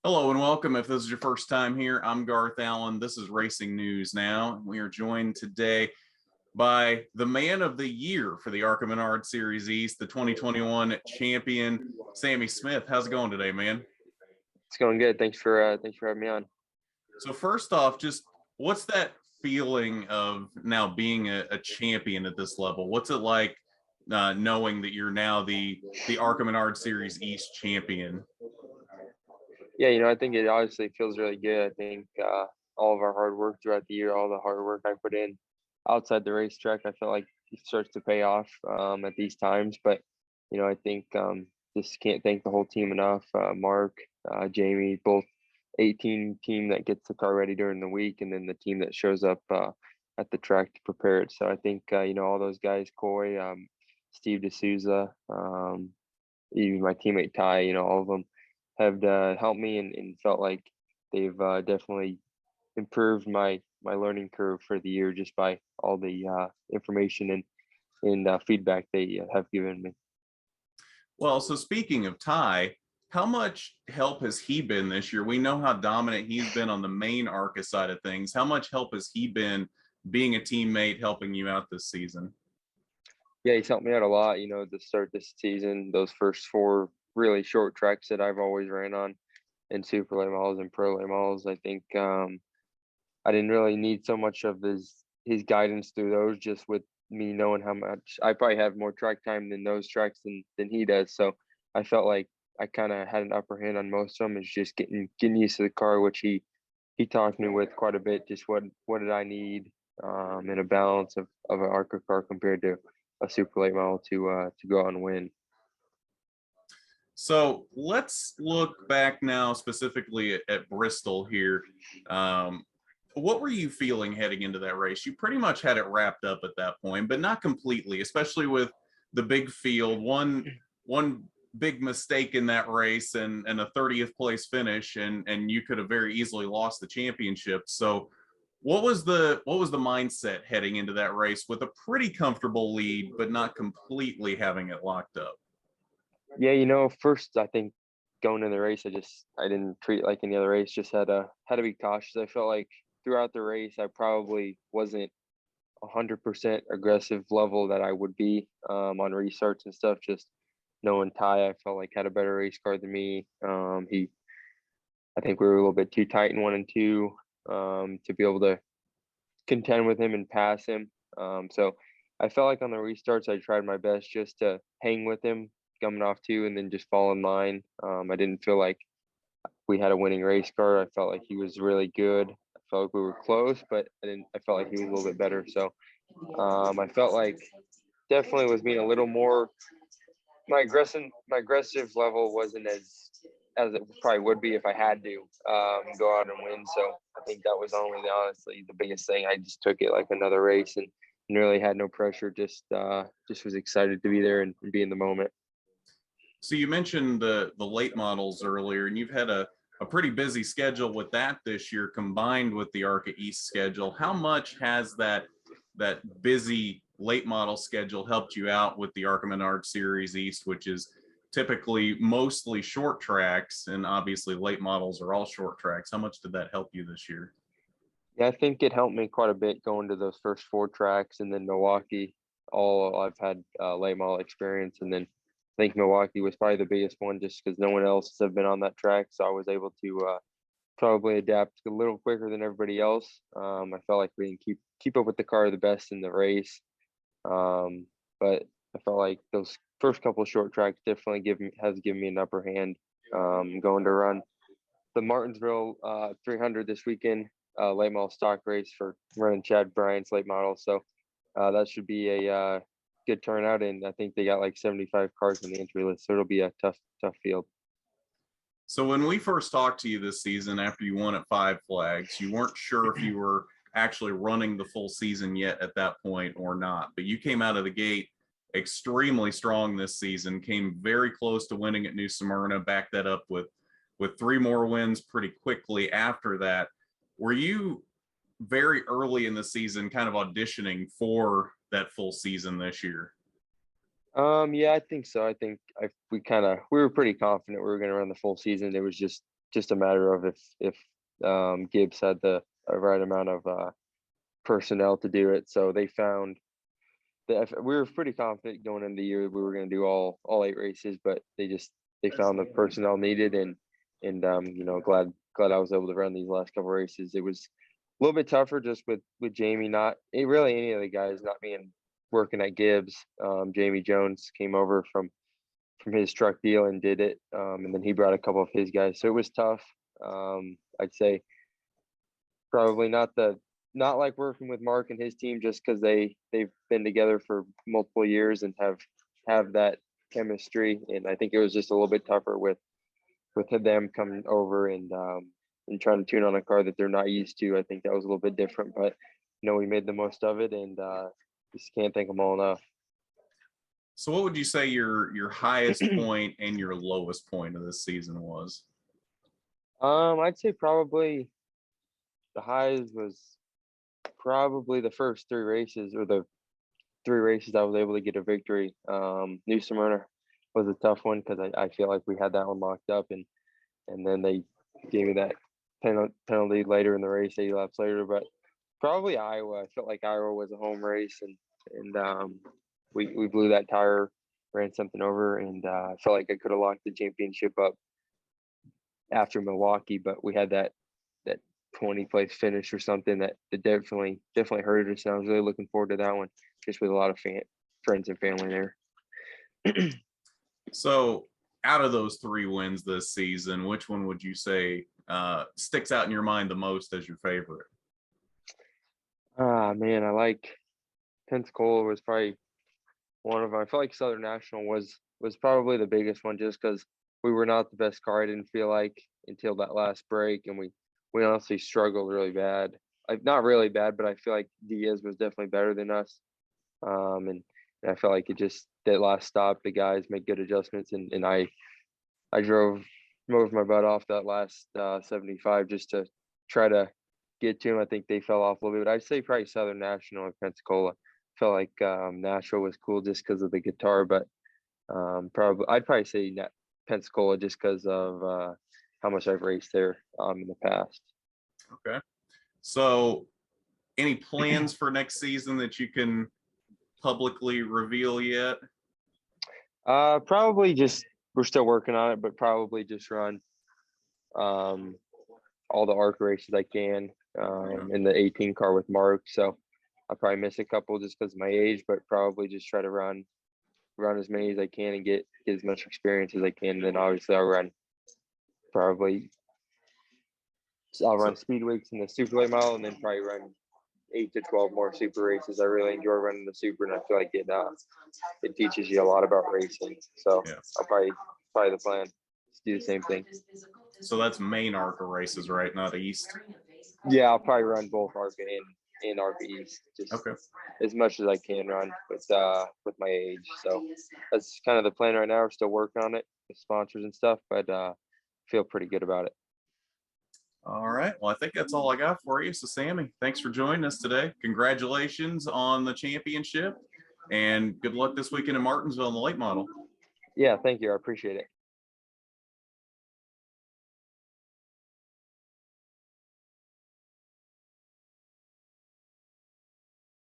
Hello and welcome. If this is your first time here, I'm Garth Allen. This is Racing News Now. We are joined today by the man of the year for the ARCA Menards Series East, the 2021 champion, Sammy Smith. How's it going today, man? It's going good. Thanks for having me on. So first off, just what's that feeling of now being a champion at this level? What's it like knowing that you're now the ARCA Menards Series East champion? Yeah, I think it obviously feels really good. I think all of our hard work throughout the year, all the hard work I put in outside the racetrack, I feel like it starts to pay off at these times. But I think just can't thank the whole team enough. Mark, Jamie, both 18 team that gets the car ready during the week, and then the team that shows up at the track to prepare it. So I think all those guys, Coy, Steve D'Souza, even my teammate Ty, all of them have helped me and felt like they've definitely improved my learning curve for the year just by all the information and feedback they have given me. Well, so speaking of Ty, how much help has he been this year? We know how dominant he's been on the main ARCA side of things. How much help has he been being a teammate, helping you out this season? Yeah, he's helped me out a lot. To start this season, those first four really short tracks that I've always ran on in super late models and pro late models. I think I didn't really need so much of his guidance through those, just with me knowing how much I probably have more track time than those tracks than he does. So I felt like I kind of had an upper hand on most of them. It's just getting used to the car, which he talked me with quite a bit. Just what did I need in a balance of an ARCA car compared to a super late model to go out and win. So let's look back now specifically at Bristol here. What were you feeling heading into that race? You pretty much had it wrapped up at that point, but not completely, especially with the big field. One big mistake in that race and a 30th place finish, and you could have very easily lost the championship. So what was the mindset heading into that race with a pretty comfortable lead, but not completely having it locked up? Yeah, first I think going in the race, I didn't treat it like any other race. Just had to be cautious. I felt like throughout the race, I probably wasn't 100% aggressive level that I would be on restarts and stuff. Just knowing Ty, I felt like had a better race car than me. I think we were a little bit too tight in one and two to be able to contend with him and pass him. So I felt like on the restarts, I tried my best just to hang with him coming off two and then just fall in line. I didn't feel like we had a winning race car. I felt like he was really good. I felt like we were close, but I felt like he was a little bit better. So I felt like definitely was being a little more. My aggressive level wasn't as it probably would be if I had to go out and win. So I think that was honestly the biggest thing. I just took it like another race and really had no pressure. Just was excited to be there and be in the moment. So you mentioned the late models earlier, and you've had a pretty busy schedule with that this year, combined with the ARCA East schedule. How much has that busy late model schedule helped you out with the ARCA Menards Series East, which is typically mostly short tracks, and obviously late models are all short tracks? How much did that help you this year? Yeah, I think it helped me quite a bit going to those first four tracks, and then Milwaukee. All I've had late model experience, and then I think Milwaukee was probably the biggest one, just because no one else have been on that track, so I was able to probably adapt a little quicker than everybody else. I felt like we didn't keep up with the car the best in the race, but I felt like those first couple of short tracks definitely has given me an upper hand going to run the Martinsville 300 this weekend, late model stock race for running Chad Bryant's late model. So that should be a good turnout, and I think they got like 75 cars on the entry list, so it'll be a tough field. So when we first talked to you this season after you won at Five Flags, you weren't sure if you were actually running the full season yet at that point or not, but you came out of the gate extremely strong this season, came very close to winning at New Smyrna, backed that up with three more wins pretty quickly after that. Were you very early in the season kind of auditioning for that full season this year? Yeah, I think so. I think we were pretty confident we were going to run the full season. It was just just a matter of if Gibbs had the right amount of personnel to do it. So they found that we were pretty confident going into the year that we were going to do all 8 races, but they found the personnel needed, and you know, glad I was able to run these last couple races. It was a little bit tougher just with Jamie, not really any of the guys not being working at Gibbs. Jamie Jones came over from his truck deal and did it, and then he brought a couple of his guys, so it was tough. I'd say probably not like working with Mark and his team, just because they've been together for multiple years and have that chemistry, and I think it was just a little bit tougher with them coming over and trying to tune on a car that they're not used to. I think that was a little bit different, but you know, we made the most of it, and just can't thank them all enough. So what would you say your highest point and your lowest point of this season was? I'd say probably the highs was probably the first 3 races, or the 3 races I was able to get a victory. New Smyrna was a tough one because I feel like we had that one locked up, and then they gave me that penalty later in the race, 8 laps later. But probably Iowa. I felt like Iowa was a home race, and we blew that tire, ran something over, and I felt like I could have locked the championship up after Milwaukee, but we had that 20th place finish or something that definitely hurt us. And I was really looking forward to that one, just with a lot of friends and family there. So out of those 3 wins this season, which one would you say sticks out in your mind the most as your favorite? Man, I like Pensacola was probably one of them. I felt like Southern National was probably the biggest one, just because we were not the best car. I didn't feel like until that last break, and we honestly struggled really bad. Like, not really bad, but I feel like Diaz was definitely better than us. And I felt like that last stop, the guys made good adjustments, and I drove my butt off that last 75 just to try to get to him. I think they fell off a little bit, but I'd say probably Southern National and Pensacola. Felt like Nashville was cool just because of the guitar, but I'd probably say Pensacola just because of how much I've raced there in the past. Okay. So any plans for next season that you can publicly reveal yet? Probably just, we're still working on it, but probably just run all the ARCA races I can in the 18 car with Mark. So I'll probably miss a couple just because of my age, but probably just try to run as many as I can and get as much experience as I can. And then obviously I'll run speed weeks in the super late model, and then probably run 8 to 12 more super races. I really enjoy running the super, and I feel like it teaches you a lot about racing. So yeah. I'll probably the plan to do the same thing. So that's main ARCA races, right? Not East. Yeah, I'll probably run both ARCA and ARCA East, just as much as I can run with my age. So that's kind of the plan right now. We're still working on it with sponsors and stuff, but feel pretty good about it. All right. Well, I think that's all I got for you. So, Sammy, thanks for joining us today. Congratulations on the championship, and good luck this weekend in Martinsville in the late model. Yeah, thank you. I appreciate it.